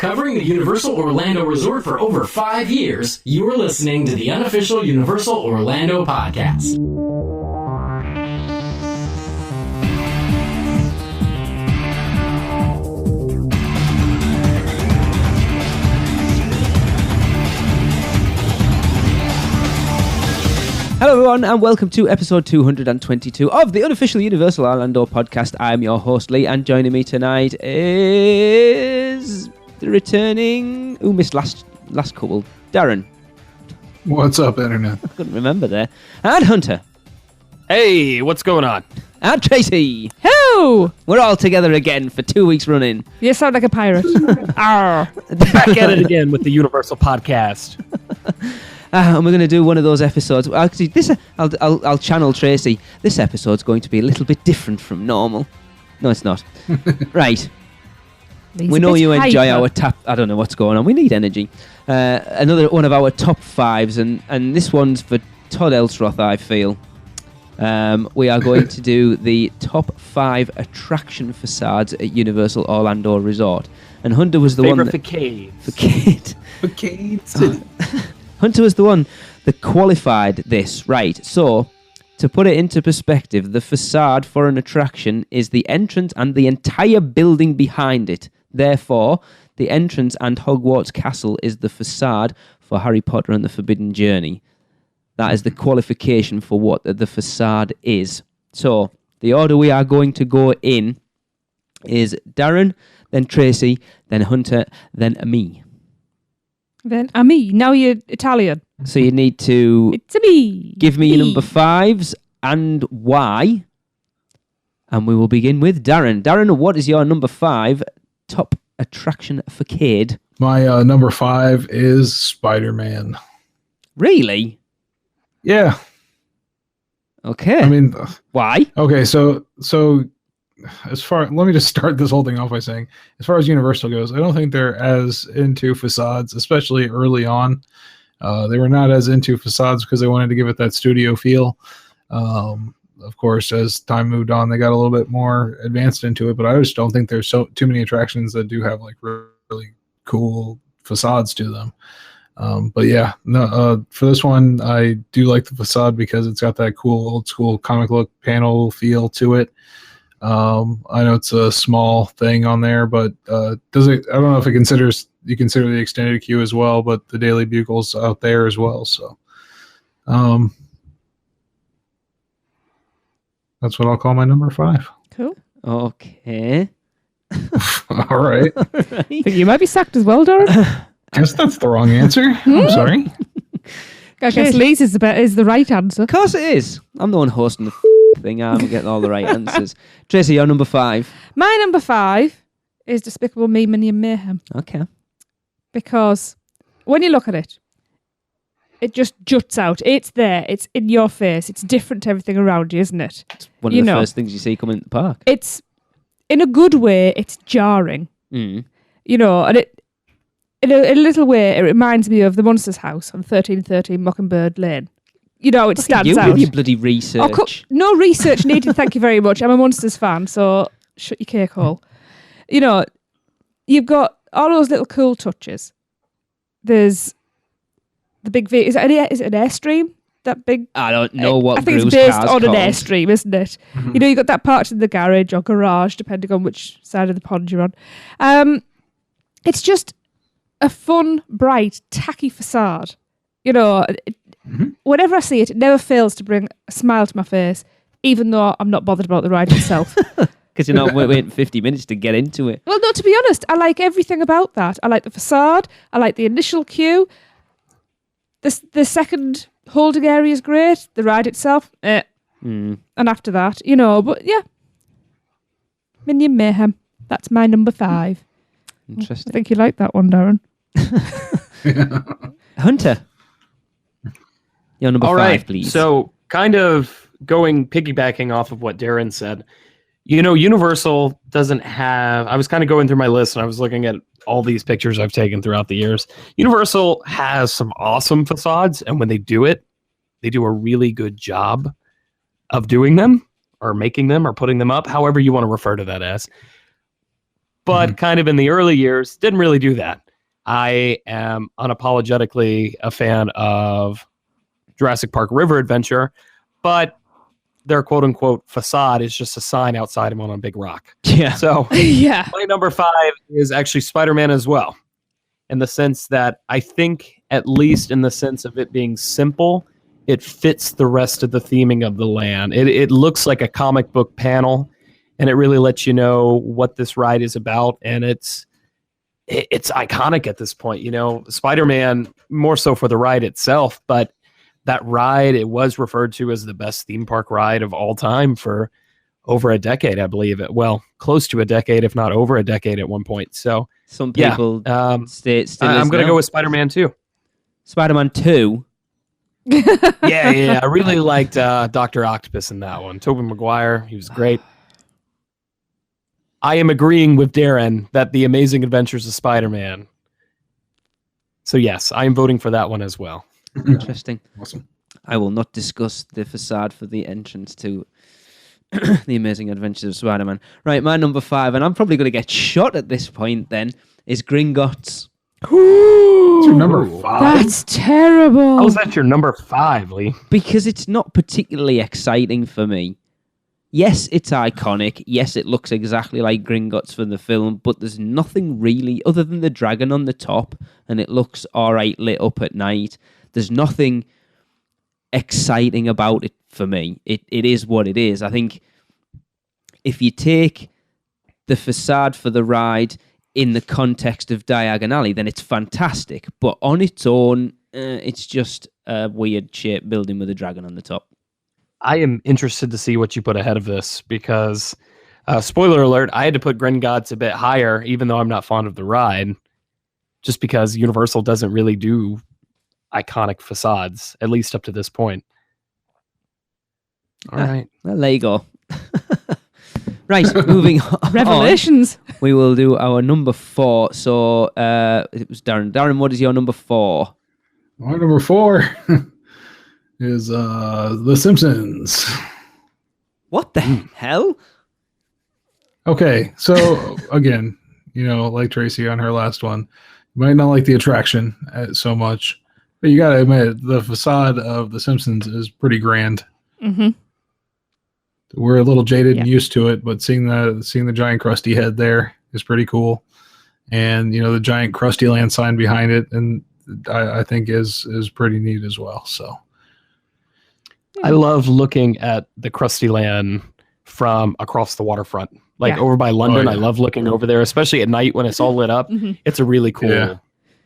Covering the Universal Orlando Resort for over 5 years, you are listening to the unofficial Universal Orlando podcast. Hello everyone and welcome to episode 222 of the unofficial Universal Orlando podcast. I'm your host Lee, and joining me tonight is the returning, missed last couple, Darren. What's up, Internet? I couldn't remember there. And Hunter. Hey, what's going on? And Tracy. Who? We're all together again for 2 weeks running. You sound like a pirate. Back at it again with the Universal podcast. And we're going to do one of those episodes. Actually, I'll channel Tracy. This episode's going to be a little bit different from normal. No, it's not. Right. We know you enjoy our tap. I don't know what's going on. We need energy. Another one of our top fives, and this one's for Todd Elsroth, I feel. We are going to do the top 5 attraction facades at Universal Orlando Resort. And Hunter was the one that... Facades. Facades. Hunter was the one that qualified this. Right, so... To put it into perspective, the facade for an attraction is the entrance and the entire building behind it. Therefore, the entrance and Hogwarts Castle is the facade for Harry Potter and the Forbidden Journey. That is the qualification for what the facade is. So, the order we are going to go in is Darren, then Tracy, then Hunter, then me. Then me. Now you're Italian. So you need to It's me. give me your number 5s and why. And we will begin with Darren. Darren, what is your number 5 top attraction facade? My number 5 is Spider-Man. Really? Yeah. Okay. I mean, why? okay, so let me just start this whole thing off by saying, as far as Universal goes, I don't think they're as into facades, especially early on. They were not as into facades because they wanted to give it that studio feel. Of course, as time moved on, they got a little bit more advanced into it, but I just don't think there's too many attractions that do have like really cool facades to them. But yeah, no, for this one, I do like the facade because it's got that cool old school comic look panel feel to it. I know it's a small thing on there, but does it? I don't know if you consider the extended queue as well, but the Daily Bugle's out there as well. So, that's what I'll call my number 5. Cool. Okay. All right. Right. Think you might be sacked as well, Darren. Guess that's the wrong answer. I'm sorry. I guess Lee's is the right answer. Of course it is. I'm the one hosting the thing. I'm getting all the right answers. Tracy, your number 5. My number 5 is Despicable Me, Minion Mayhem. Okay. Because when you look at it, it just juts out. It's there. It's in your face. It's different to everything around you, isn't it? It's one of the first things you see coming in the park. It's, in a good way, it's jarring. Mm. You know, and it, in a little way, it reminds me of the Monsters House on 1313 Mockingbird Lane. You know, it stands you out. with your bloody research. No research needed, thank you very much. I'm a Monsters fan, so shut your cake hole. You know, you've got all those little cool touches. There's the big V. Is it an Airstream? That big. I don't know what. I think it's Gru's based car's on an called. Airstream, isn't it? Mm-hmm. You know, you got that parked in the garage or garage, depending on which side of the pond you're on. It's just a fun, bright, tacky facade. You know, whenever I see it, it never fails to bring a smile to my face, even though I'm not bothered about the ride itself. Because you're not waiting 50 minutes to get into it. Well, no, to be honest, I like everything about that. I like the facade. I like the initial queue. The second holding area is great. The ride itself, And after that, you know, but yeah. Minion Mayhem. That's my number 5. Interesting. I think you like that one, Darren. Hunter. Your number 5, please. So, kind of piggybacking off of what Darren said, you know, Universal doesn't have... I was kind of going through my list and I was looking at all these pictures I've taken throughout the years. Universal has some awesome facades, and when they do it, they do a really good job of doing them, or making them, or putting them up, however you want to refer to that as. but kind of in the early years, didn't really do that. I am unapologetically a fan of Jurassic Park River Adventure, but their quote unquote facade is just a sign outside him on a big rock. Yeah. So Yeah. my number 5 is actually Spider-Man as well, in the sense that I think, at least in the sense of it being simple, it fits the rest of the theming of the land. It looks like a comic book panel, and it really lets you know what this ride is about, and it's iconic at this point. You know, Spider-Man, more so for the ride itself, but that ride, it was referred to as the best theme park ride of all time for over a decade, I believe it. Well, close to a decade, if not over a decade at one point. So Some people still I'm going to now. go with Spider-Man 2. Spider-Man 2. Yeah. I really liked Dr. Octopus in that one. Tobey Maguire, he was great. I am agreeing with Darren that The Amazing Adventures of Spider-Man. So yes, I am voting for that one as well. Interesting. Awesome. I will not discuss the facade for the entrance to The Amazing Adventures of Spider-Man. Right, my number 5, and I'm probably going to get shot at this point then, is Gringotts. It's your number 5. That's terrible. How is that your number 5, Lee? Because it's not particularly exciting for me. Yes, it's iconic. Yes, it looks exactly like Gringotts from the film, but there's nothing really, other than the dragon on the top, and it looks all right lit up at night. There's nothing exciting about it for me. It is what it is. I think if you take the facade for the ride in the context of Diagon Alley, then it's fantastic. But on its own, it's just a weird shaped building with a dragon on the top. I am interested to see what you put ahead of this because, spoiler alert, I had to put Gringotts a bit higher, even though I'm not fond of the ride, just because Universal doesn't really do iconic facades, at least up to this point. All right. Well, there you go. Right, moving on. Revelations. We will do our number 4. So it was Darren. Darren, what is your number 4? My number 4 is The Simpsons. What the hell? Okay, so again, you know, like Tracy on her last one, you might not like the attraction so much, but you gotta admit the facade of The Simpsons is pretty grand. Mm-hmm. We're a little jaded and Yeah. used to it, but seeing the giant Krusty head there is pretty cool, and you know the giant Krusty Land sign behind it, and I think is pretty neat as well. So I love looking at the Krusty Land from across the waterfront, like Yeah. over by London. Oh, yeah. I love looking over there, especially at night when it's all lit up. Mhm. It's a really cool. Yeah.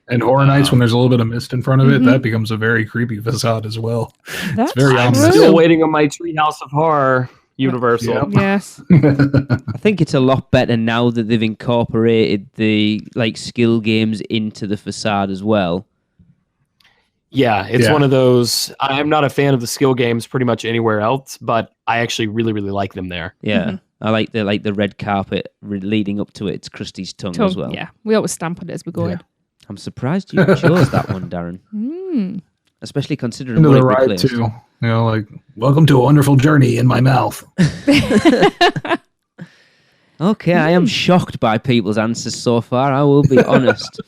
And Horror Nights, when there's a little bit of mist in front of it, Mhm. that becomes a very creepy facade as well. That's very I'm ominous. still waiting on my Treehouse of Horror Universal. Yep. Yes. I think it's a lot better now that they've incorporated the skill games into the facade as well. Yeah, it's Yeah. one of those. I'm not a fan of the skill games pretty much anywhere else, but I actually really, really like them there. Yeah, I like the red carpet leading up to it. It's Krusty's tongue as well. Yeah, we always stamp on it as we go Yeah. in. I'm surprised you chose that one, Darren. Mm. Especially considering Into what the it ride replaced. too. You know, like welcome to a wonderful journey in my mouth. Okay, I am shocked by people's answers so far. I will be honest.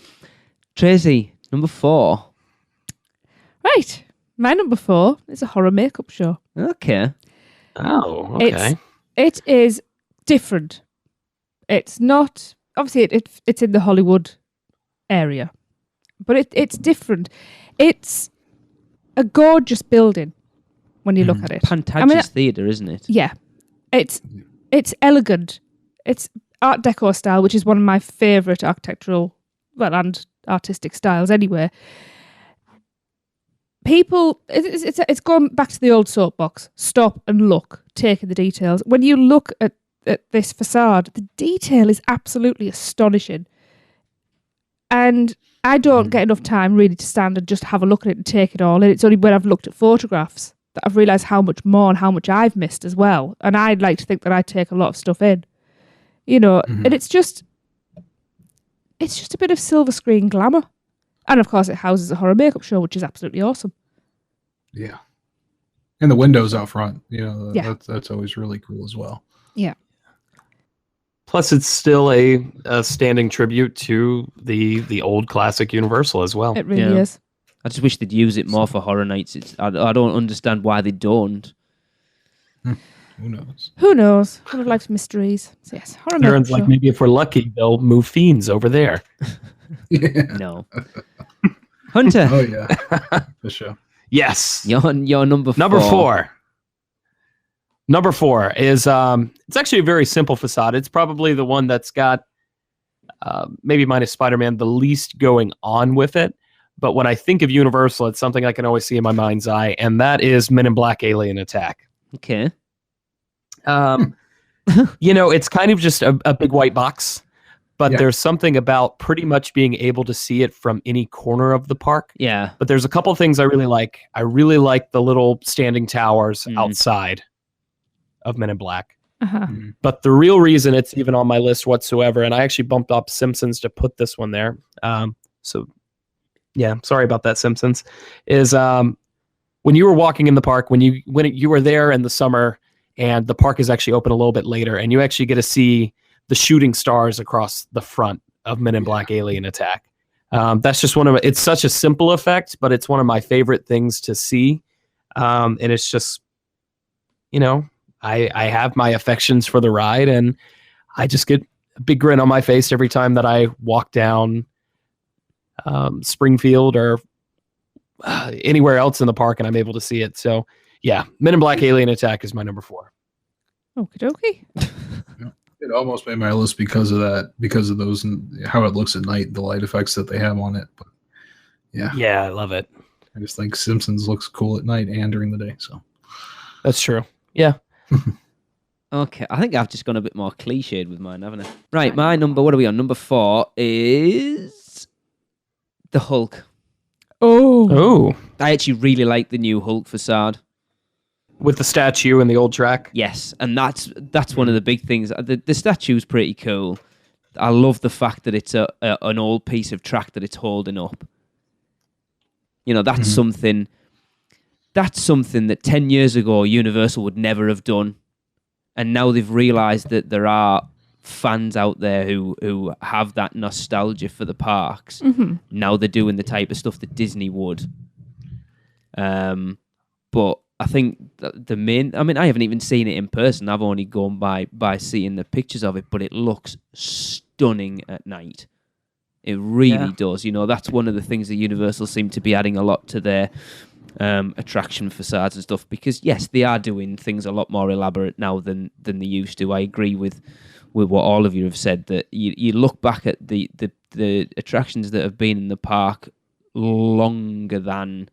Tracy, number 4. Right. My number 4 is a horror makeup show. Okay. Oh, okay. It is different. It's not obviously it's in the Hollywood area, but it's different. It's a gorgeous building when you look at it. Pantages Theatre, isn't it? Yeah, it's elegant. It's Art Deco style, which is one of my favourite architectural, and artistic styles anyway. People, it's gone back to the old soapbox. Stop and look. Take in the details. When you look at this facade, the detail is absolutely astonishing. And I don't get enough time really to stand and just have a look at it and take it all in. It's only when I've looked at photographs that I've realised how much more and how much I've missed as well. And I'd like to think that I take a lot of stuff in. You know, and it's just a bit of silver screen glamour. And of course it houses a horror makeup show, which is absolutely awesome. Yeah. And the windows out front, you know, Yeah. that's always really cool as well. Yeah. Plus, it's still a standing tribute to the old classic Universal as well. It really Yeah. is. I just wish they'd use it more for horror nights. I don't understand why they don't. Who knows? Who knows? One of life's mysteries. So yes, horror night. Darren's like, maybe if we're lucky, they'll move Fiends over there. Yeah. No. Hunter, Oh yeah. For sure. Yes. you're number 4. Number 4. Number 4 is it's actually a very simple facade. It's probably the one that's got maybe minus Spider-Man the least going on with it. But when I think of Universal, it's something I can always see in my mind's eye, and that is Men in Black Alien Attack. Okay. It's kind of just a big white box, but Yeah. there's something about pretty much being able to see it from any corner of the park. Yeah. But there's a couple of things I really like. I really like the little standing towers outside of Men in Black. Uh-huh. But the real reason it's even on my list whatsoever, and I actually bumped up Simpsons to put this one there. So yeah, sorry about that, Simpsons, is when you were walking in the park, when you were there in the summer, and the park is actually open a little bit later, and you actually get to see the shooting stars across the front of Men in Black Alien Attack. That's just it's such a simple effect, but it's one of my favorite things to see. And it's just, I have my affections for the ride, and I just get a big grin on my face every time that I walk down Springfield or anywhere else in the park and I'm able to see it. So yeah, Men in Black Alien Attack is my number 4. Okie dokie. It almost made my list because of that, because of those and how it looks at night, the light effects that they have on it. But yeah, Yeah, I love it. I just think Simpsons looks cool at night and during the day. So That's true. Yeah. Okay, I think I've just gone a bit more cliched with mine, haven't I? Right, my number, what are we on? Number 4 is the Hulk. Oh, I actually really like the new Hulk facade. with the statue and the old track. Yes, and that's one of the big things. The statue's pretty cool. I love the fact that it's an old piece of track that it's holding up. That's something. That's something that 10 years ago Universal would never have done, and now they've realised that there are fans out there who have that nostalgia for the parks. Mm-hmm. Now they're doing the type of stuff that Disney would. But I think the main... I mean, I haven't even seen it in person. I've only gone by seeing the pictures of it, but it looks stunning at night. It really does. That's one of the things that Universal seem to be adding a lot to their attraction facades and stuff, because, yes, they are doing things a lot more elaborate now than they used to. I agree with what all of you have said, that you look back at the attractions that have been in the park longer than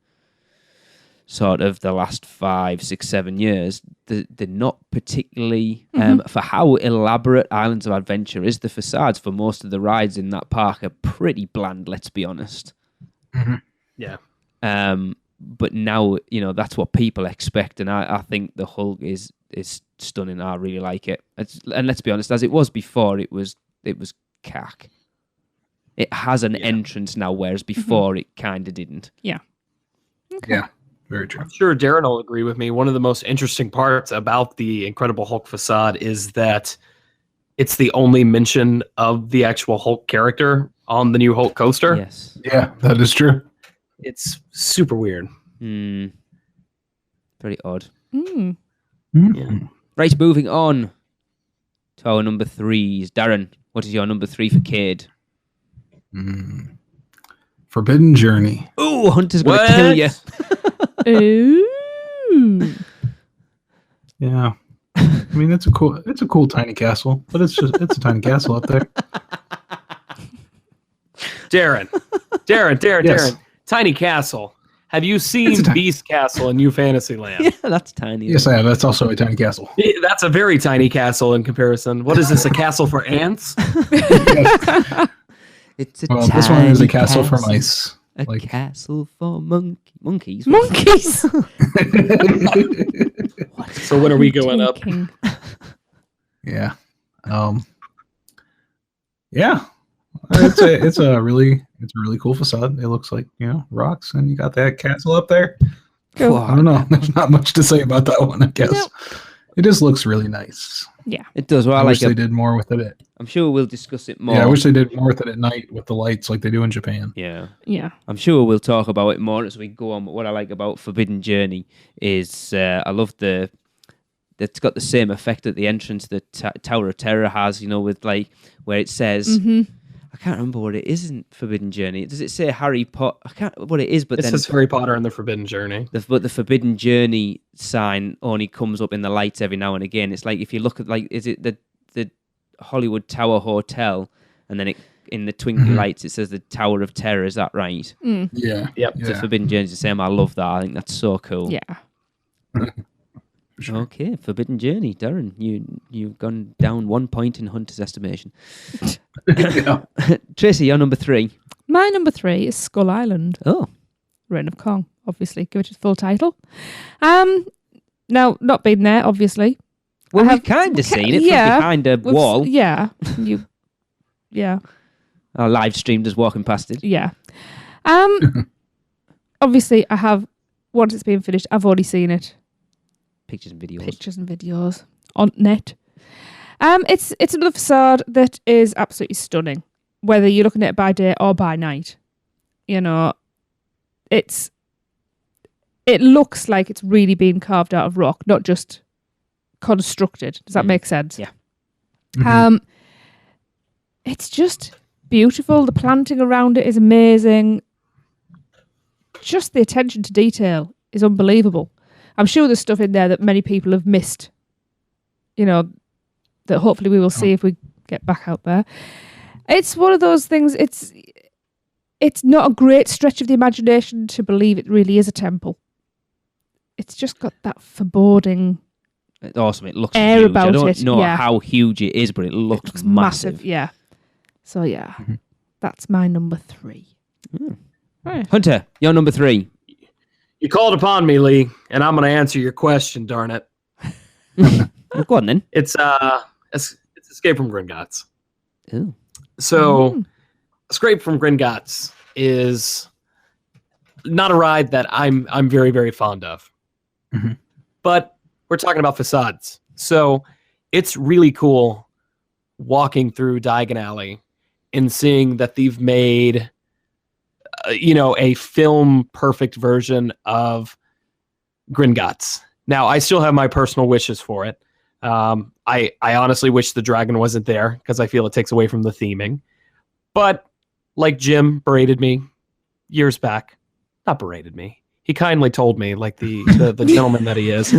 sort of the last 5, 6, 7 years, they're not particularly for how elaborate Islands of Adventure is. The facades for most of the rides in that park are pretty bland, let's be honest. Yeah. But now that's what people expect, and I think the Hulk is stunning. I really like it. And let's be honest, as it was before, it was cack. It has an entrance now, whereas before it kind of didn't. Yeah. yeah, very true. I'm sure Darren will agree with me. One of the most interesting parts about the Incredible Hulk facade is that it's the only mention of the actual Hulk character on the new Hulk coaster. Yes. Yeah, that is true. It's super weird. Very odd. Mm. Yeah. Right, moving on to our number 3s. Darren, what is your number 3 for Cade? Forbidden Journey. Oh, Hunter's going to kill you. Ooh. Yeah, I mean it's a cool tiny castle, but it's a tiny castle up there. Darren. Yes. Darren. Tiny Castle. Have you seen Beast Castle in New Fantasyland? Yeah, that's tiny. Yes, I have. That's also a tiny castle. That's a very tiny castle in comparison. What is this, a castle for ants? It's a Well, tiny this one is a castle for mice. A Like- castle for monkeys. Monkeys. So when are we going up? Talking. Yeah. Yeah. It's a really cool facade. It looks like, rocks, and you got that castle up there. Cool. I don't know. There's not much to say about that one, I guess. No. It just looks really nice. It does. Well, I I wish like they it. did more with it. I'm sure we'll discuss it more. Yeah, I wish they did more with it at night with the lights like they do in Japan. Yeah. Yeah. I'm sure we'll talk about it more as we go on. But what I like about Forbidden Journey is I love it's got the same effect at the entrance that Tower of Terror has, with like where it says, I can't remember what it is in Forbidden Journey. Does it say Harry Potter? I can't what it is, but It then says Harry Potter and the Forbidden Journey. but the Forbidden Journey sign only comes up in the lights every now and again. It's like if you look at is it the Hollywood Tower Hotel, and then in the twinkly lights it says the Tower of Terror. Is that right? Yeah. Yep. The Yeah. Forbidden Journey is the same. I love that. I think that's so cool. Yeah. Sure. Okay, Forbidden Journey, Darren. You've gone down 1 point in Hunter's estimation. Yeah. Tracy, you're number 3. My number 3 is Skull Island, Oh, Reign of Kong. Obviously, give it its full title. Now, not been there, obviously. well, I we've kind of seen it yeah, from behind a wall. Yeah. Yeah. I live streamed us walking past it. Yeah. Obviously, I have, once it's been finished, I've already seen it. Pictures and videos. Pictures and videos on net. It's another facade that is absolutely stunning, whether you're looking at it by day or by night. It looks like it's really been carved out of rock, not just constructed. Does that make sense? Yeah. It's just beautiful. The planting around it is amazing. Just the attention to detail is unbelievable. I'm sure there's stuff in there that many people have missed, that hopefully we will see if we get back out there. It's one of those things, it's not a great stretch of the imagination to believe it really is a temple. It's just got that foreboding It's awesome. It looks air huge. about I don't it, know yeah. how huge it is, but it looks massive. Yeah. So yeah, that's my number 3. Right. Hunter, you're number 3. You called upon me, Lee, and I'm going to answer your question, darn it. Well, go on then. It's Escape from Gringotts. Ooh. So, Escape from Gringotts is not a ride that I'm very, very fond of. But we're talking about facades. So, it's really cool walking through Diagon Alley and seeing that they've made a film perfect version of Gringotts. Now, I still have my personal wishes for it. I honestly wish the dragon wasn't there because I feel it takes away from the theming. But like Jim berated me years back, not berated me. He kindly told me, like the gentleman that he is,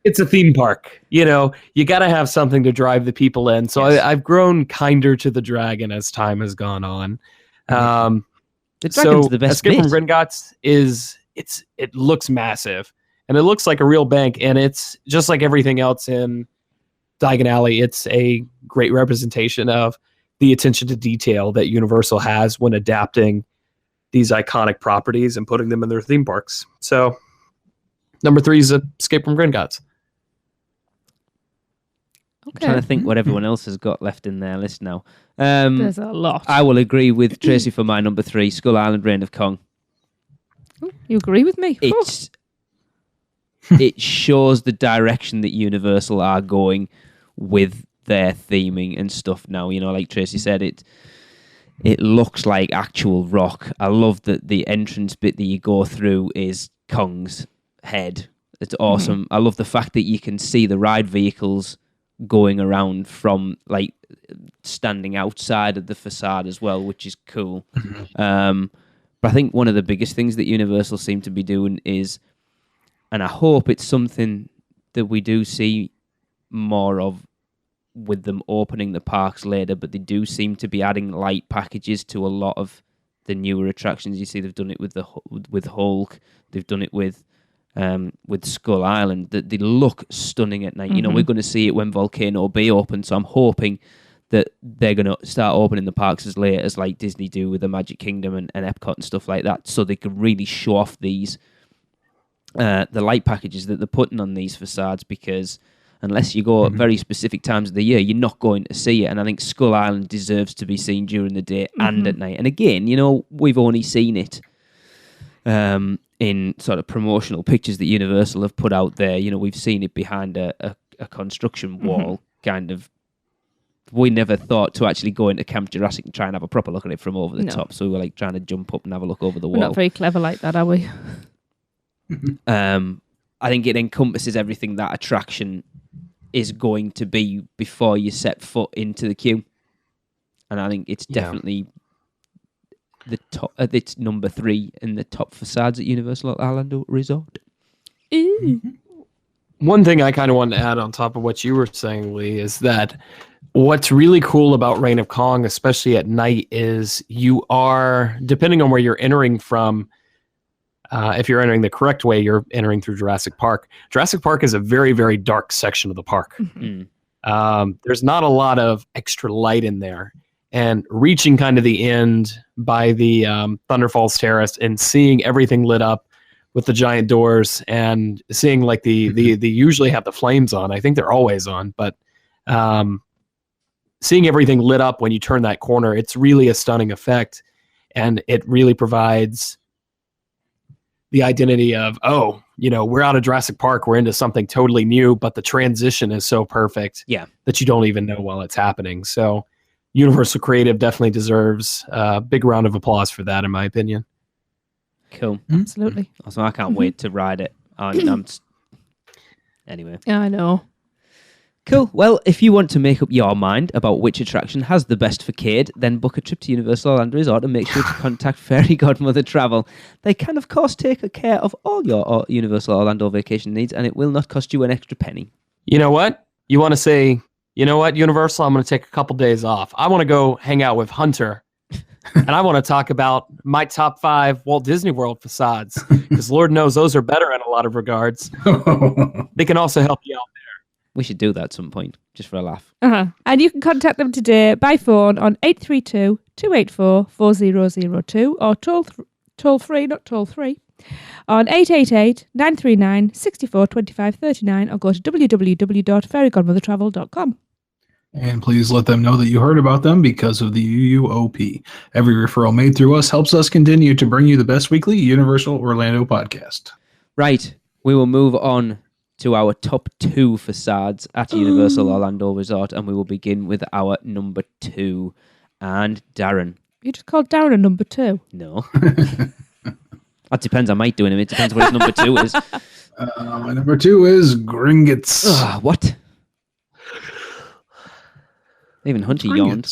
it's a theme park. You got to have something to drive the people in. So Yes. I've grown kinder to the dragon as time has gone on. The dragon's the best Escape bit. from Gringotts it looks massive, and it looks like a real bank, and it's just like everything else in Diagon Alley. It's a great representation of the attention to detail that Universal has when adapting these iconic properties and putting them in their theme parks. So, number 3 is Escape from Gringotts. I'm trying to think what everyone else has got left in their list now. There's a lot. I will agree with Tracy for my number 3, Skull Island, Reign of Kong. You agree with me? It shows the direction that Universal are going with their theming and stuff now. Like Tracy said, it looks like actual rock. I love that the entrance bit that you go through is Kong's head. It's awesome. I love the fact that you can see the ride vehicles going around from like standing outside of the facade as well, which is cool. But I think one of the biggest things that Universal seem to be doing is, and I hope it's something that we do see more of with them opening the parks later, but they do seem to be adding light packages to a lot of the newer attractions. You see, they've done it with Hulk. They've done it with Skull Island. That they look stunning at night. We're going to see it when Volcano Bay opens. So I'm hoping that they're going to start opening the parks as late as like Disney do with the Magic Kingdom and Epcot and stuff like that, so they can really show off these the light packages that they're putting on these facades, because unless you go at very specific times of the year, you're not going to see it. And I think Skull Island deserves to be seen during the day and at night. And again, we've only seen it in sort of promotional pictures that Universal have put out there. We've seen it behind a construction wall, kind of. We never thought to actually go into Camp Jurassic and try and have a proper look at it from over the top. So we were like trying to jump up and have a look over the wall. We're not very clever like that, are we? I think it encompasses everything that attraction is going to be before you set foot into the queue. And I think it's definitely the top. It's number 3 in the top facades at Universal Orlando Resort. One thing I kind of wanted to add on top of what you were saying, Lee, is that what's really cool about Reign of Kong, especially at night, is you are, depending on where you're entering from, if you're entering the correct way, you're entering through Jurassic Park. Jurassic Park is a very, very dark section of the park. There's not a lot of extra light in there. And reaching kind of the end by the Thunder Falls Terrace and seeing everything lit up with the giant doors and seeing like they usually have the flames on. I think they're always on, but seeing everything lit up when you turn that corner, it's really a stunning effect. And it really provides the identity of, we're out of Jurassic Park, we're into something totally new, but the transition is so perfect that you don't even know while it's happening. So Universal Creative definitely deserves a big round of applause for that, in my opinion. Cool. Absolutely. Also, I can't wait to ride it. Anyway. Yeah, I know. Cool. Well, if you want to make up your mind about which attraction has the best facade, then book a trip to Universal Orlando Resort and make sure to contact Fairy Godmother Travel. They can, of course, take care of all your Universal Orlando vacation needs, and it will not cost you an extra penny. You know what? You want to say, Universal, I'm going to take a couple days off. I want to go hang out with Hunter. And I want to talk about my top 5 Walt Disney World facades, because Lord knows those are better in a lot of regards. They can also help you out there. We should do that at some point, just for a laugh. And you can contact them today by phone on 832-284-4002 or toll free, not toll free, on 888-939-642539 or go to www.fairygodmothertravel.com. And please let them know that you heard about them because of the UUOP. Every referral made through us helps us continue to bring you the best weekly Universal Orlando podcast. Right. We will move on to our top 2 facades at Universal Orlando Resort, and we will begin with our number 2. And Darren. You just called Darren a number 2? No. That depends. I might do him. It depends what his number 2 is. My number 2 is Gringotts. What? Even Hunter yawned.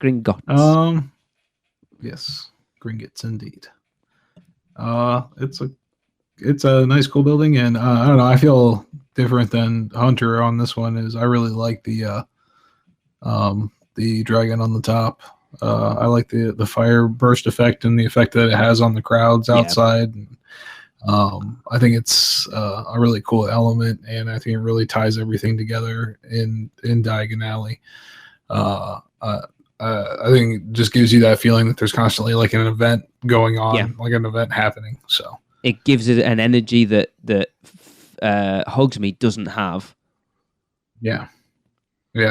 Gringotts. Yes, Gringotts indeed. It's a nice, cool building, and I don't know. I feel different than Hunter on this one. I really like the dragon on the top. I like the fire burst effect and the effect that it has on the crowds outside. Yeah. I think it's a really cool element, and I think it really ties everything together in Diagon Alley. I think it just gives you that feeling that there's constantly like an event going on, like an event happening. So it gives it an energy that Hogsmeade doesn't have. Yeah,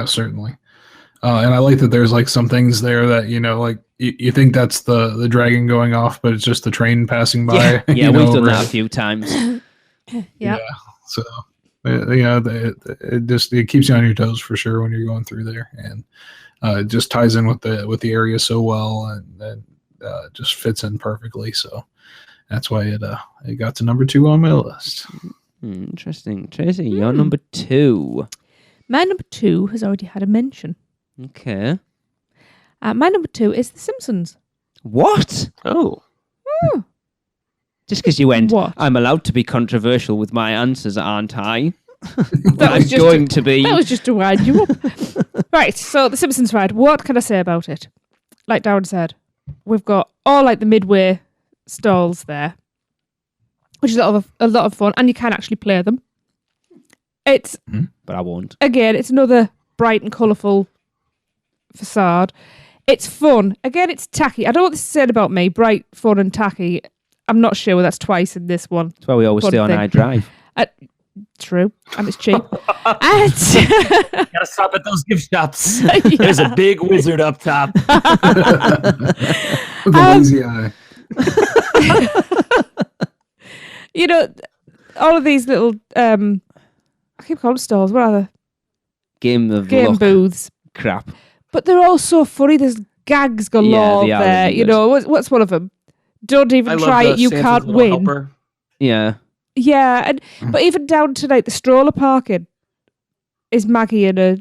certainly. And I like that there's like some things there that, like you think that's the dragon going off, but it's just the train passing by. Yeah, we've done that a few times. Yeah. So, it keeps you on your toes for sure when you're going through there. And it just ties in with the area so well, and just fits in perfectly. So that's why it got to number 2 on my list. Interesting. Tracy, you're number 2. My number 2 has already had a mention. Okay. My number 2 is The Simpsons. What? Oh. Just because you went, what? I'm allowed to be controversial with my answers, aren't I? That was just to wind you up. Right, so The Simpsons ride. What can I say about it? Like Darren said, we've got all like the midway stalls there, which is a lot of fun, and you can actually play them. It's, but I won't. Again, it's another bright and colourful facade. It's fun. Again, it's tacky. I don't know what this is saying about me. Bright, fun, and tacky. I'm not sure. That's twice in this one. That's why we always stay on I Drive. True, and it's cheap. Gotta stop at those gift shops. There's a big wizard up top. The lazy eye. You know, all of these little, I keep calling them stalls, what are they? Game Game booths. crap. But they're all so funny. There's gags galore they are there. really You good. know, what's one of them? Don't even I love try the it, you Santa's can't Little win. Helper. Yeah. Yeah, but even down to like the stroller parking is Maggie in a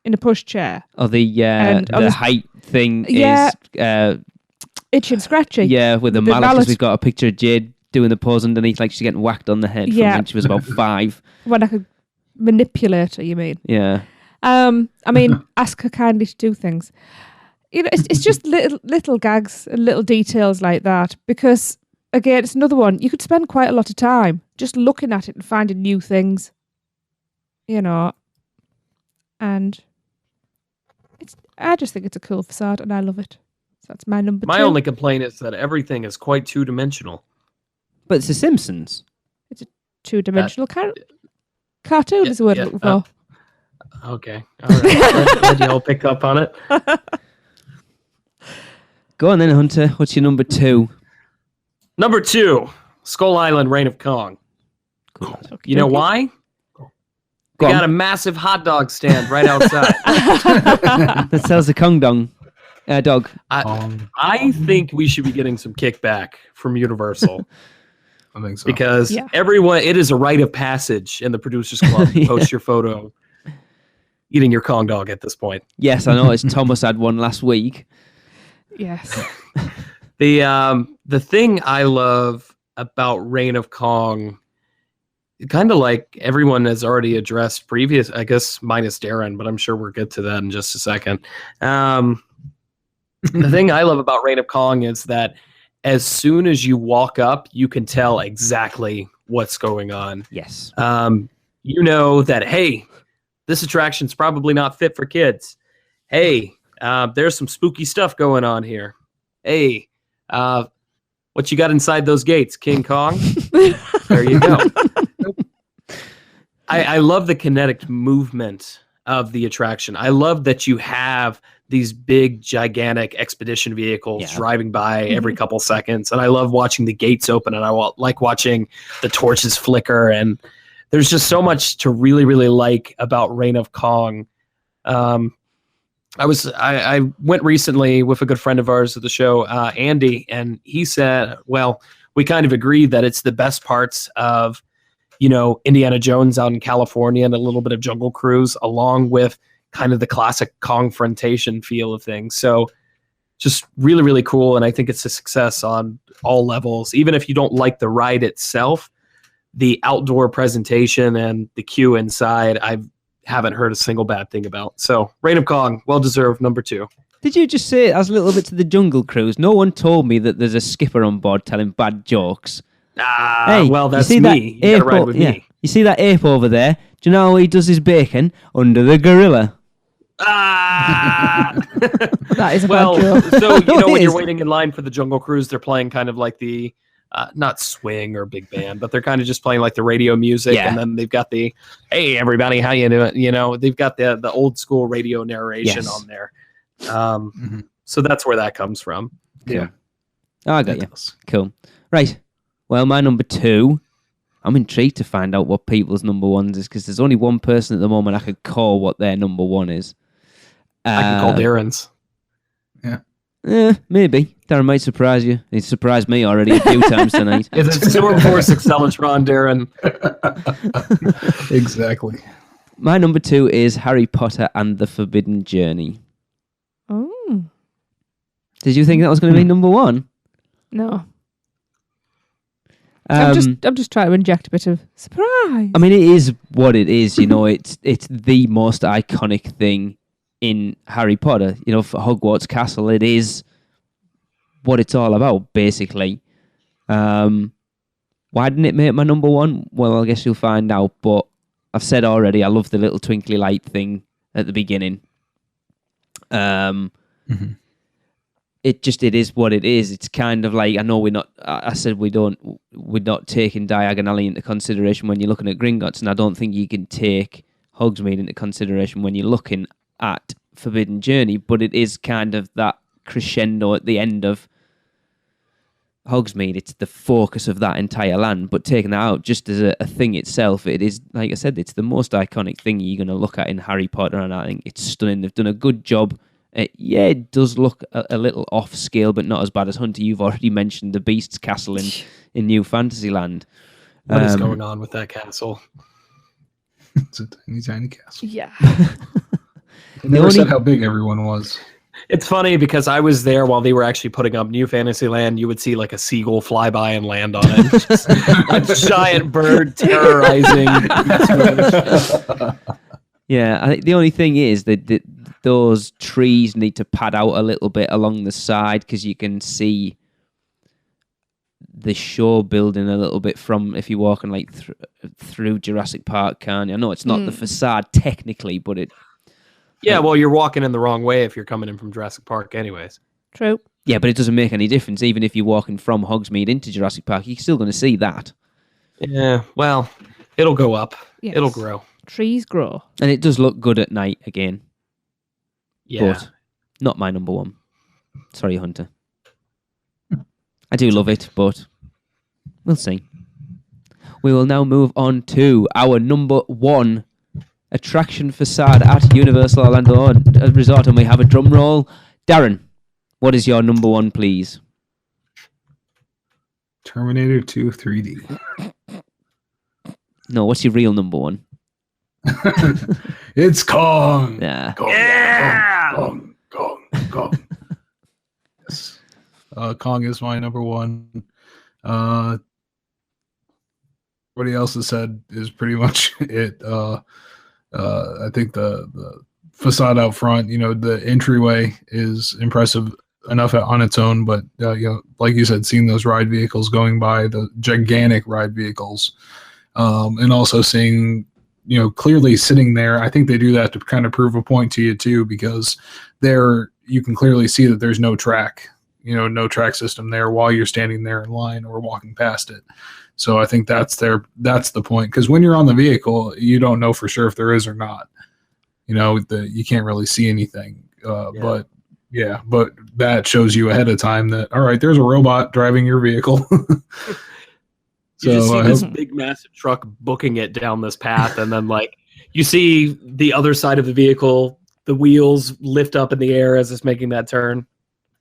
pushchair. Or the obviously- height thing Yeah. is Itchy and scratchy. yeah, with the mallet, 'cause we've got a picture of Jade doing the pose underneath, like she's getting whacked on the head from Yeah. when she was about 5. When I could manipulate her, you mean? Yeah. I mean, ask her kindly to do things. You know, it's just little gags and little details like that. Because again, it's another one. You could spend quite a lot of time just looking at it and finding new things. You know, and I just think it's a cool facade, and I love it. So that's my number 2. My only complaint is that everything is quite two-dimensional. But it's The Simpsons. Two-dimensional cartoon is the word I'm looking for. Okay. All right. Glad you all pick up on it. Go on then, Hunter. What's your number 2? Number 2, Skull Island, Reign of Kong. You know why? Go They on. got a massive hot dog stand right outside. That sells the Kong dong. Dog. I think we should be getting some kickback from Universal I think so. because Yeah. it is a rite of passage in the Producers Club to post your photo eating your Kong dog at this point. Yes, I noticed Thomas had one last week. Yes. The thing I love about Reign of Kong, kind of like everyone has already addressed previous, I guess minus Darren, but I'm sure we'll get to that in just a second. The thing I love about Reign of Kong is that as soon as you walk up, you can tell exactly what's going on. Yes. You know that, hey, this attraction's probably not fit for kids. Hey, there's some spooky stuff going on here. Hey, what you got inside those gates, King Kong? There you go. I love the kinetic movement of the attraction. I love that you have these big, gigantic expedition vehicles driving by every couple seconds. And I love watching the gates open, and I like watching the torches flicker. And there's just so much to really, really like about Reign of Kong. I went recently with a good friend of ours at the show, Andy, and he said, well, we kind of agree that it's the best parts of, Indiana Jones out in California and a little bit of Jungle Cruise, along with kind of the classic Kongfrontation feel of things. So just really, really cool. And I think it's a success on all levels. Even if you don't like the ride itself, the outdoor presentation and the queue inside, I haven't heard a single bad thing about. So Reign of Kong, well-deserved, number 2. Did you just say, as a little bit to the Jungle Cruise, no one told me that there's a skipper on board telling bad jokes? Well, that's you see me. You gotta ride with me. You see that ape over there? Do you know how he does his bacon? Under the gorilla. That is a Well, bad joke. so, It when you're is. waiting in line for the Jungle Cruise, they're playing kind of like the, not swing or big band, but they're kind of just playing like the radio music. Yeah. And then they've got the, hey, everybody, how you doing? They've got the old school radio narration Yes. on there. So that's where that comes from. Cool. Oh, I got you. Cool. Right. Well, my number 2, I'm intrigued to find out what people's number 1s is, because there's only one person at the moment I could call what their number 1 is. I can call Darren's. Maybe. Darren might surprise you. He surprised me already a few times tonight. Is it Storm Force Acceleratron, Darren? Exactly. My number 2 is Harry Potter and the Forbidden Journey. Oh, Did you think that was going to be number 1? no. I'm just trying to inject a bit of surprise. I mean, it is what it is. It's the most iconic thing in Harry Potter. For Hogwarts Castle, it is what it's all about, basically. Why didn't it make my number 1? Well, I guess you'll find out. But I've said already, I love the little twinkly light thing at the beginning. It is what it is. It's kind of like, I know I said we're not taking Diagon Alley into consideration when you're looking at Gringotts, and I don't think you can take Hogsmeade into consideration when you're looking at Forbidden Journey, but it is kind of that crescendo at the end of Hogsmeade, it's the focus of that entire land. But taking that out just as a thing itself, it is, like I said, it's the most iconic thing you're going to look at in Harry Potter, and I think it's stunning. They've done a good job. It does look a little off scale, but not as bad as Hunter. You've already mentioned the Beast's Castle in New Fantasyland. What is going on with that castle? It's a tiny, tiny castle. Yeah. They never said how big everyone was. It's funny because I was there while they were actually putting up New Fantasyland. You would see like a seagull fly by and land on it. Just a giant bird terrorizing. Yeah, I think the only thing is that those trees need to pad out a little bit along the side because you can see the shore building a little bit from if you're walking like through Jurassic Park, can't you? I know it's not the facade technically, but it... Yeah, well, you're walking in the wrong way if you're coming in from Jurassic Park anyways. True. Yeah, but it doesn't make any difference. Even if you're walking from Hogsmeade into Jurassic Park, you're still going to see that. Yeah, well, it'll go up. Yes. It'll grow. Trees grow. And it does look good at night again. Yeah. But not my number one. Sorry, Hunter. I do love it, but we'll see. We will now move on to our number one attraction facade at Universal Orlando Resort, and we have a drum roll. Darren, what is your number one, please? Terminator 2 3D. No, what's your real number one? It's Kong. Yeah. Kong, Yeah! Kong. Yes. Kong is my number one. Everybody else has said is pretty much it. I think the facade out front, the entryway is impressive enough on its own, but like you said, seeing those ride vehicles going by, the gigantic ride vehicles, and also seeing, clearly sitting there. I think they do that to kind of prove a point to you too, because there you can clearly see that there's no track, no track system there while you're standing there in line or walking past it. So I think that's the point, because when you're on the vehicle, you don't know for sure if there is or not. You can't really see anything. But that shows you ahead of time that, all right, there's a robot driving your vehicle. You just see this big, massive truck booking it down this path, and then you see the other side of the vehicle, the wheels lift up in the air as it's making that turn.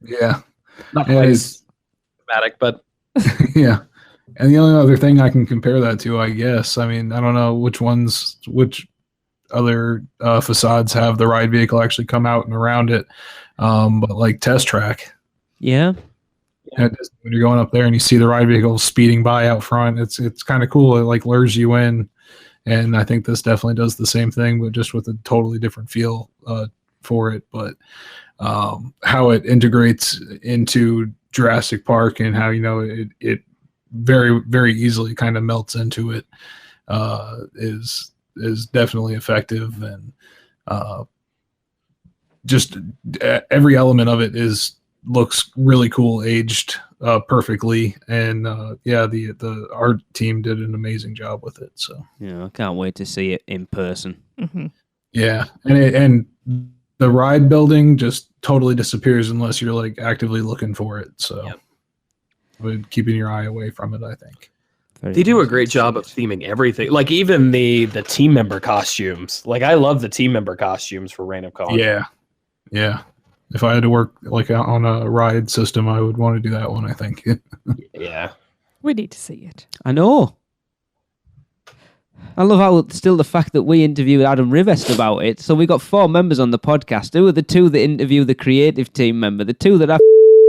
Yeah, not quite as dramatic, but yeah. And the only other thing I can compare that to, I guess, I don't know which other facades have the ride vehicle actually come out and around it, but like Test Track. Yeah. When you're going up there and you see the ride vehicle speeding by out front, it's kind of cool. It lures you in, and I think this definitely does the same thing, but just with a totally different feel for it. But how it integrates into Jurassic Park and how it very, very easily kind of melts into it is definitely effective, and just every element of it looks really cool, aged perfectly, and the art team did an amazing job with it. So yeah, I can't wait to see it in person. Mm-hmm. Yeah, and the ride building just totally disappears unless you're actively looking for it. So. Yep. Keeping your eye away from it, I think. They do a great job of theming everything. Even the team member costumes. I love the team member costumes for Reign of Kong. Yeah. If I had to work on a ride system, I would want to do that one, I think. Yeah. We need to see it. I know. I love how still the fact that we interviewed Adam Rivest about it. So we got 4 members on the podcast. Who are the 2 that interview the creative team member? The 2 that have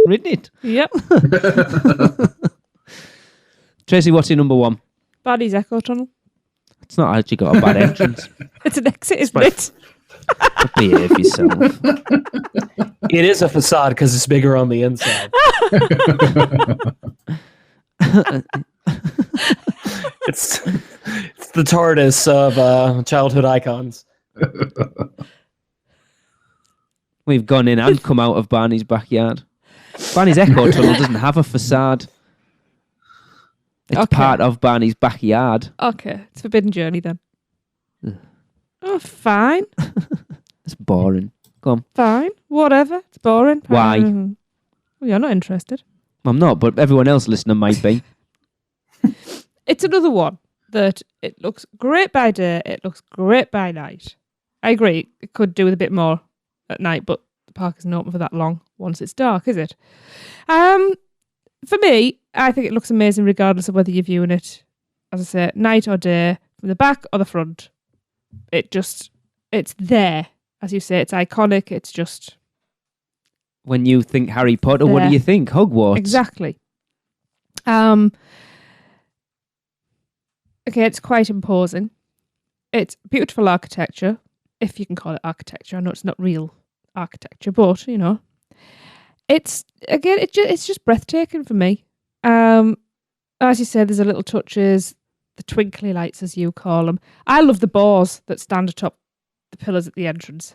written it. Yep. Tracy, what's your number one? Barney's Echo Tunnel. It's not actually got a bad entrance. It's an exit, isn't it? Behave yourself. It is a facade because it's bigger on the inside. It's the TARDIS of childhood icons. We've gone in and come out of Barney's backyard. Barney's Echo Tunnel doesn't have a facade. It's part of Barney's backyard. Okay, it's Forbidden Journey then. Oh, fine. It's boring. Go on. Fine. Whatever. It's boring. Why? Well, you're not interested. I'm not, but everyone else listening might be. It's another one that it looks great by day, it looks great by night. I agree, it could do with a bit more at night, but the park isn't open for that long once it's dark, is it? For me, I think it looks amazing regardless of whether you're viewing it, as I say, night or day, from the back or the front. It's there. As you say, it's iconic, it's just... When you think Harry Potter, what do There. you think? Hogwarts. Exactly. Okay, it's quite imposing. It's beautiful architecture, if you can call it architecture. I know it's not real architecture, but you know, it's just breathtaking for me. As you said, there's a little touches, the twinkly lights, as you call them. I love the boars that stand atop the pillars at the entrance.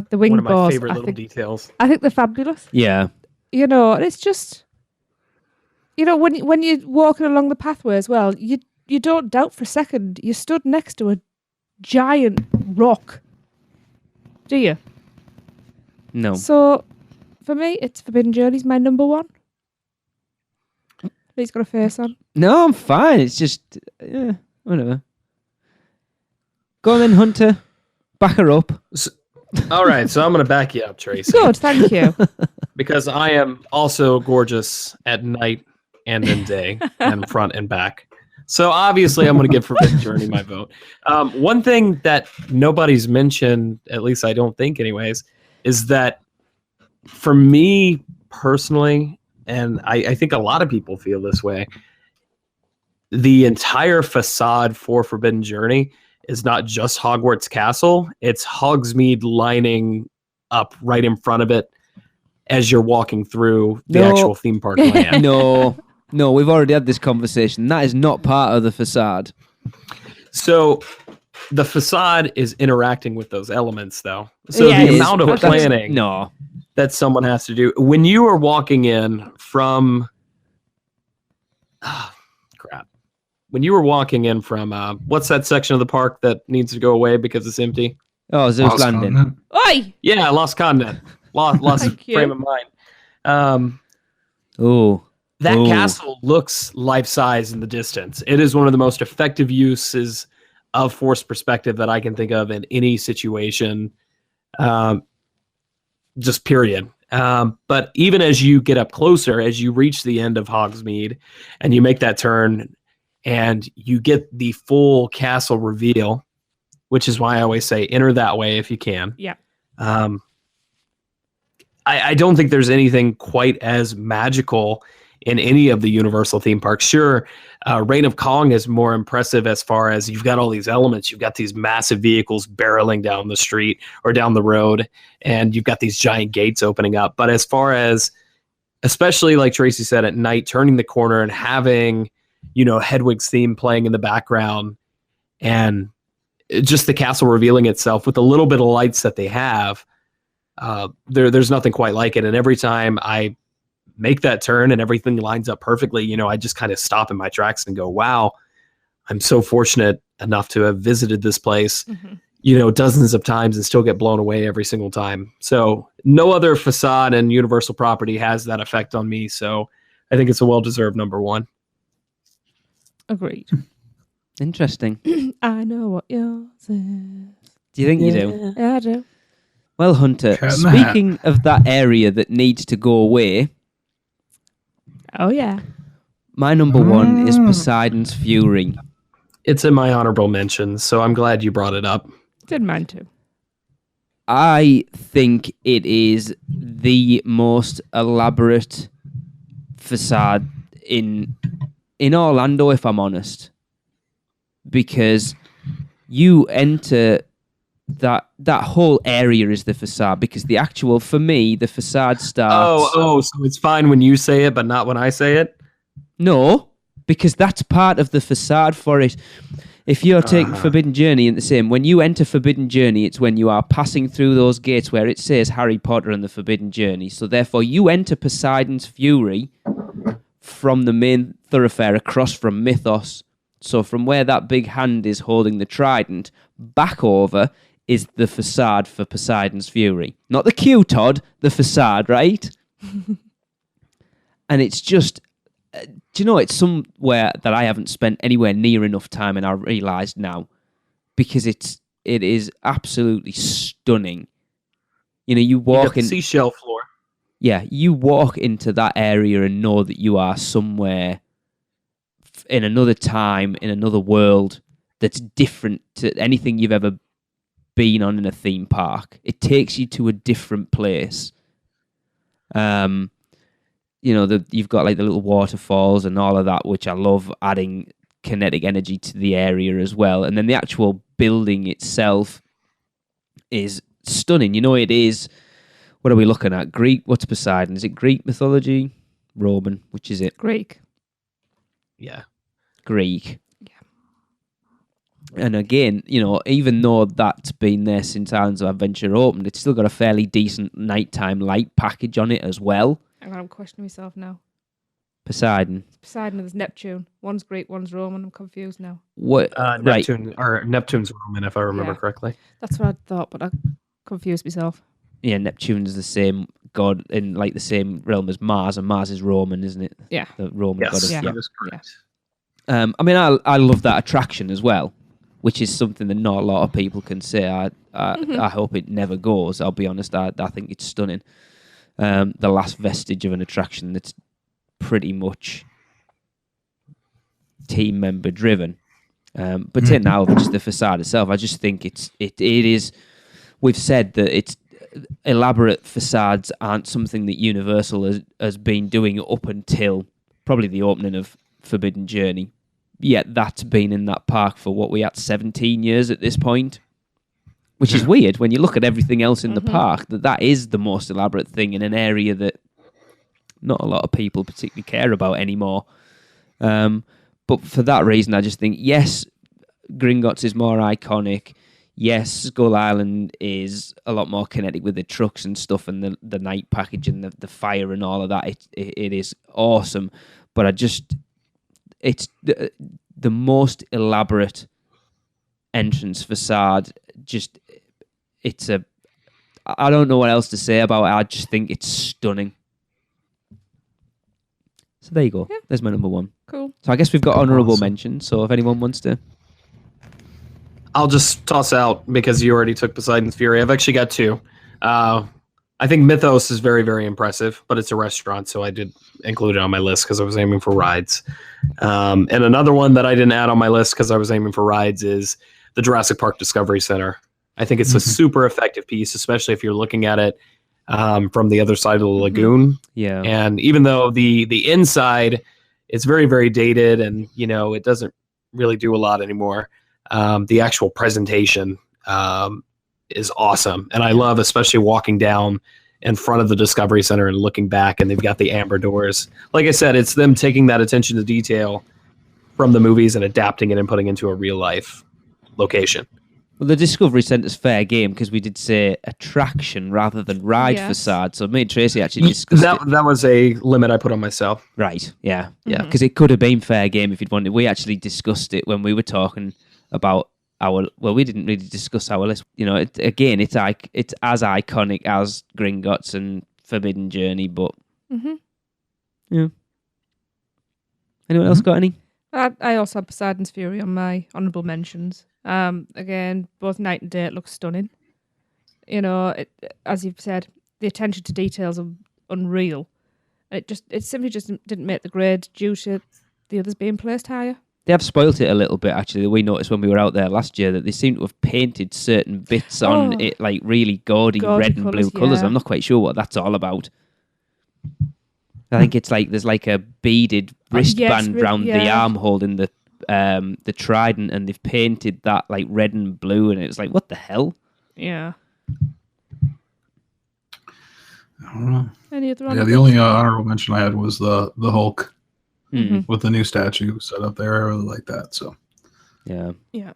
The winged One of my boars. favorite little details. I think they're fabulous. Yeah. You know, and it's just, you know, when you're walking along the pathway as well, you don't doubt for a second you stood next to a giant rock, do you? No. So, for me, it's Forbidden Journey's my number one. He's got a face on. No, I'm fine. It's just, yeah, whatever. Go on then, Hunter. Back her up. All right, so I'm going to back you up, Tracy. Good, thank you. Because I am also gorgeous at night and in day and front and back. So obviously I'm going to give Forbidden Journey my vote. One thing that nobody's mentioned, at least I don't think anyways, is that for me personally, and I think a lot of people feel this way, the entire facade for Forbidden Journey is not just Hogwarts Castle, it's Hogsmeade lining up right in front of it as you're walking through the actual theme park land. No, we've already had this conversation. That is not part of the facade. So the facade is interacting with those elements, though. So Yeah, the it is, amount of but that's- planning No. that someone has to do when you are walking in from crap. When you were walking in from what's that section of the park that needs to go away because it's empty? Oh, Zeus Lost Landing. Continent. Oi! Yeah, Lost Continent. Lost Thank you. frame of mind. Oh. That Ooh. castle looks life-size in the distance. It is one of the most effective uses of force perspective that I can think of in any situation. Just period. But even as you get up closer, as you reach the end of Hogsmeade and you make that turn and you get the full castle reveal, which is why I always say enter that way if you can. Yeah. I don't think there's anything quite as magical in any of the Universal theme parks. Sure, Reign of Kong is more impressive as far as you've got all these elements. You've got these massive vehicles barreling down the street or down the road, and you've got these giant gates opening up. But as far as, especially like Tracy said, at night, turning the corner and having, you know, Hedwig's theme playing in the background and just the castle revealing itself with a little bit of lights that they have, there's nothing quite like it. And every time I make that turn and everything lines up perfectly, you know, I just kind of stop in my tracks and go, wow, I'm so fortunate enough to have visited this place, you know, dozens of times and still get blown away every single time. So no other facade and Universal property has that effect on me. So I think it's a well-deserved number one. Agreed. Interesting. Do I know what yours is. you think you do? Yeah, I do. Well, Hunter, Cat in the hat. speaking of that area that needs to go away, Oh, yeah. my number one is Poseidon's Fury. It's in my honorable mentions, so I'm glad you brought it up. Didn't mind to. I think it is the most elaborate facade in Orlando, if I'm honest, because you enter that whole area is the facade. Because the actual, for me, the facade starts. Oh, so it's fine when you say it, but not when I say it? No, because that's part of the facade for it. If you're taking Forbidden Journey in the same, when you enter Forbidden Journey, it's when you are passing through those gates where it says Harry Potter and the Forbidden Journey. So therefore, you enter Poseidon's Fury from the main thoroughfare across from Mythos. So from where that big hand is holding the trident, back over is the facade for Poseidon's Fury. Not the queue, Todd, the facade, right? And it's just, do you know, it's somewhere that I haven't spent anywhere near enough time, and I realised now, because it is absolutely stunning. You know, you walk in seashell floor. Yeah, you walk into that area and know that you are somewhere in another time, in another world that's different to anything you've ever been on in a theme park. It takes you to a different place. You know, you've got like the little waterfalls and all of that, which I love, adding kinetic energy to the area as well. And then the actual building itself is stunning. You know, it is. What are we looking at? Greek? What's Poseidon? Is it Greek mythology? Roman? Which is it? Greek. Yeah. Greek. And again, you know, even though that's been there since Islands of Adventure opened, it's still got a fairly decent nighttime light package on it as well. I'm questioning myself now. Poseidon. It's Poseidon and there's Neptune. One's Greek, one's Roman. I'm confused now. What? Neptune or Neptune's Roman, if I remember correctly. That's what I thought, but I confused myself. Yeah, Neptune's the same god in like the same realm as Mars, and Mars is Roman, isn't it? Yeah. The Roman Yes, goddess. Yeah. that is correct. I mean, I love that attraction as well, which is something that not a lot of people can say. I hope it never goes. I'll be honest. I think it's stunning. The last vestige of an attraction that's pretty much team member driven. But take now just the facade itself. I just think it is. We've said that it's elaborate facades aren't something that Universal has been doing up until probably the opening of Forbidden Journey. Yet that's been in that park for what we at 17 years at this point, which is weird when you look at everything else in the park. That is the most elaborate thing in an area that not a lot of people particularly care about anymore. But for that reason, I just think yes, Gringotts is more iconic. Yes, Skull Island is a lot more kinetic with the trucks and stuff, and the night package and the fire and all of that. It is awesome, but it's the most elaborate entrance facade. Just I don't know what else to say about it. I just think it's stunning. So there you go. Yeah. There's my number one. Cool. So I guess we've got honourable Awesome. mentions. So if anyone wants to. I'll just toss out, because you already took Poseidon's Fury. I've actually got two. I think Mythos is very, very impressive, but it's a restaurant, so I did include it on my list because I was aiming for rides. And another one that I didn't add on my list because I was aiming for rides is the Jurassic Park Discovery Center. I think it's a super effective piece, especially if you're looking at it from the other side of the lagoon. Yeah. And even though the inside is very, very dated and, you know, it doesn't really do a lot anymore, the actual presentation is awesome. And I love especially walking down in front of the Discovery Center and looking back, and they've got the amber doors. Like I said, it's them taking that attention to detail from the movies and adapting it and putting it into a real life location. Well, the Discovery Centre's fair game because we did say attraction rather than ride Yes. facade. So me and Tracy actually discussed it. That was a limit I put on myself. Right, yeah. Because it could have been fair game if you'd wanted. We actually discussed it when we were talking about we didn't really discuss our list. You know, it's as iconic as Gringotts and Forbidden Journey, but yeah. Anyone else got any? I also have Poseidon's Fury on my honourable mentions. Again, both night and day, it looks stunning. You know, as you've said, the attention to details are unreal. It simply just didn't make the grade due to the others being placed higher. They have spoilt it a little bit, actually. We noticed when we were out there last year that they seem to have painted certain bits on it, like really gaudy red and blue colours. yeah. I'm not quite sure what that's all about. I think it's like there's like a beaded wristband round the arm holding the trident, and they've painted that like red and blue, and it's like, what the hell? Yeah. I don't know. Any other Yeah, the only honorable mention I had was the Hulk Mhm. with the new statue set up there. I really like that. So Yeah. Yeah.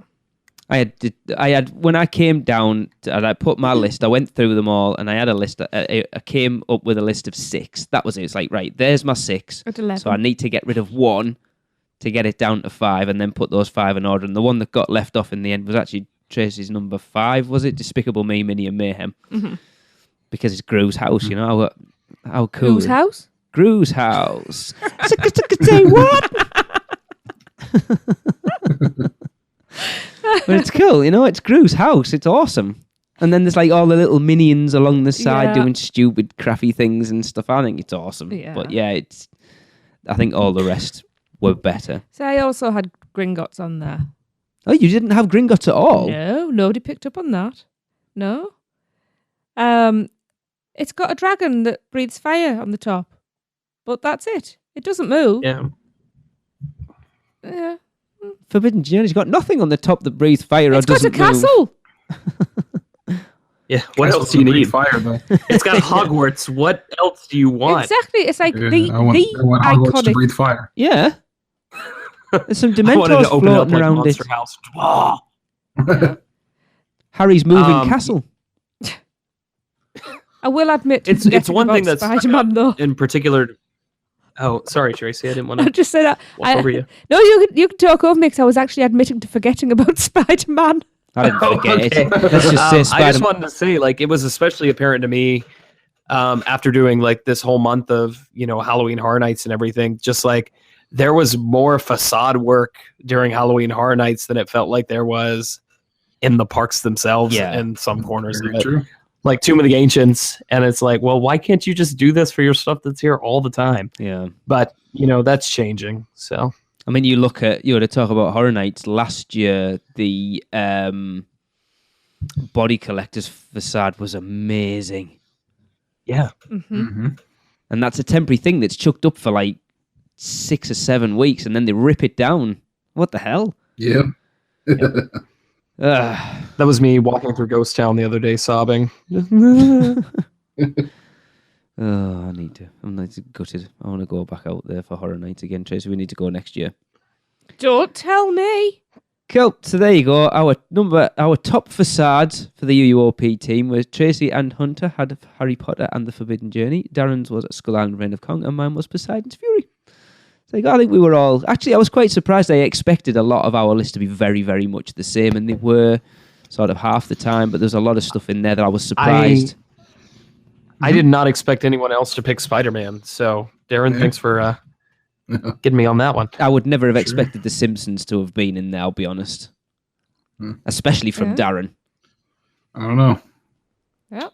I had when I came down and I put my list, I went through them all, and I had a list. I came up with a list of 6. That was it. It's like, right, there's my 6. At 11. So I need to get rid of 1 to get it down to 5, and then put those 5 in order. And the one that got left off in the end was actually Tracy's number 5. Was it Despicable Me, Minnie and Mayhem? Mhm. Because it's Gru's house. You know how cool. Whose house? Gru's house. Say what? But it's cool, you know. It's Gru's house. It's awesome. And then there's like all the little minions along the side doing stupid, crappy things and stuff. I think it's awesome. Yeah. But yeah, I think all the rest were better. So I also had Gringotts on there. Oh, you didn't have Gringotts at all? No, nobody picked up on that. No. It's got a dragon that breathes fire on the top. But that's it. It doesn't move. Yeah. Yeah. Forbidden Journey's got nothing on the top that breathes fire or It's got a doesn't move. castle. Yeah. What Castle else do you doesn't need? breathe Fire though. It's got Hogwarts. What else do you want? Exactly. It's like Yeah, I want Hogwarts to iconic. breathe fire. Yeah. There's some I wanted Dementors to open it up floating like around Monster it. House. Oh. Harry's moving castle. I will admit, It's one thing that's Spider-Man though. in particular. Oh, sorry, Tracy. I didn't want I to just said that. walk over you. No, you can talk over me because I was actually admitting to forgetting about Spider-Man. I didn't forget Okay. it. Let's just say I Spider-Man. just wanted to say, like, it was especially apparent to me after doing like this whole month of Halloween Horror Nights and everything. Just like there was more facade work during Halloween Horror Nights than it felt like there was in the parks themselves. Yeah. In some corners Very of it. true. Like Tomb of the Ancients, and it's like, well, why can't you just do this for your stuff that's here all the time? Yeah. But that's changing. So I mean, you look at, to talk about Horror Nights, last year, the Body Collector's facade was amazing. yeah, Mm-hmm. And that's a temporary thing that's chucked up for like 6 or 7 weeks, and then they rip it down. What the hell? Yep. Ugh. that was me walking through Ghost Town the other day, sobbing. Oh, I need to. I'm like gutted. I want to go back out there for Horror Nights again, Tracy. We need to go next year. Don't tell me. Cool. So there you go. Our top facades for the UUOP team was Tracy and Hunter had Harry Potter and the Forbidden Journey. Darren's was Skull Island Reign of Kong, and mine was Poseidon's Fury. So I think we were all... Actually, I was quite surprised. I expected a lot of our list to be very, very much the same, and they were sort of half the time, but there's a lot of stuff in there that I was surprised. I did not expect anyone else to pick Spider-Man. So, Darren, thanks for getting me on that one. I would never have expected The Simpsons to have been in there, I'll be honest. Especially from Yeah. Darren. I don't know. Yeah,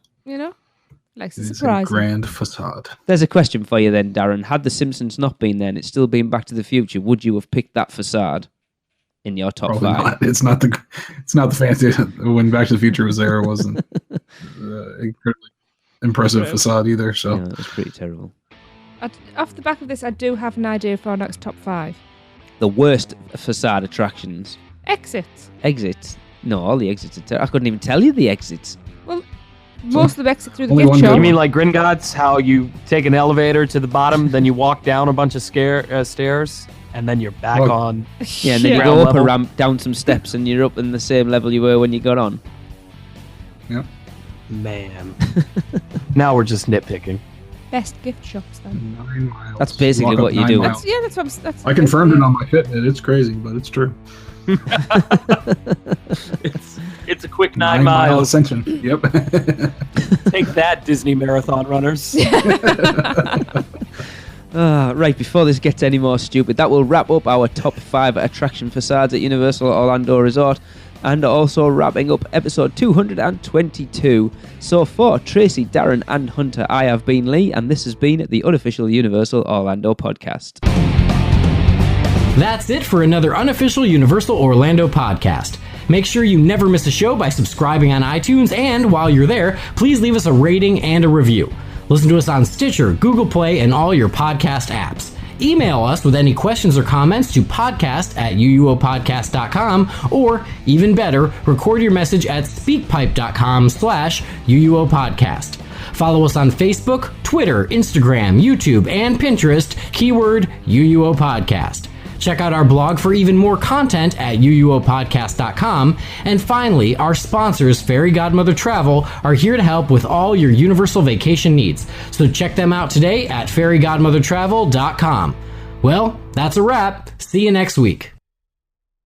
likes to It's a surprise. grand facade. There's a question for you then, Darren. Had The Simpsons not been there and it's still been Back to the Future, would you have picked that facade in your top Probably 5? not. It's not the fancy. When Back to the Future was there, it wasn't incredibly impressive facade either. So Yeah, it was pretty terrible. Off the back of this, I do have an idea for our next top 5. The worst facade attractions. Exits. Exits. No, all the exits are terrible. I couldn't even tell you the exits. Well, most of them exit through the only gift one shop. good You mean like Gringotts, how you take an elevator to the bottom, then you walk down a bunch of stairs, and then you're back Well, on. Yeah, and then you Ground go up a level. ramp, down some steps, and you're up in the same level you were when you got on. Man. Now we're just nitpicking. Best gift shops then. 9 miles. That's basically Walk up what you 9 do. miles. That's what that's. I confirmed it on my Fitbit. It's crazy, but it's true. It's a quick 9 mile ascension. Yep. Take that, Disney marathon runners. Right, before this gets any more stupid, that will wrap up our top 5 attraction facades at Universal Orlando Resort, and also wrapping up episode 222. So for Tracy, Darren, and Hunter, I have been Lee, and this has been the unofficial Universal Orlando podcast. That's it for another unofficial Universal Orlando podcast. Make sure you never miss a show by subscribing on iTunes, and while you're there, please leave us a rating and a review. Listen to us on Stitcher, Google Play, and all your podcast apps. Email us with any questions or comments to podcast@uuopodcast.com, or even better, record your message at speakpipe.com/uuopodcast. Follow us on Facebook, Twitter, Instagram, YouTube, and Pinterest, keyword UUO Podcast. Check out our blog for even more content at uuopodcast.com. And finally, our sponsors, Fairy Godmother Travel, are here to help with all your Universal vacation needs. So check them out today at fairygodmothertravel.com. Well, that's a wrap. See you next week.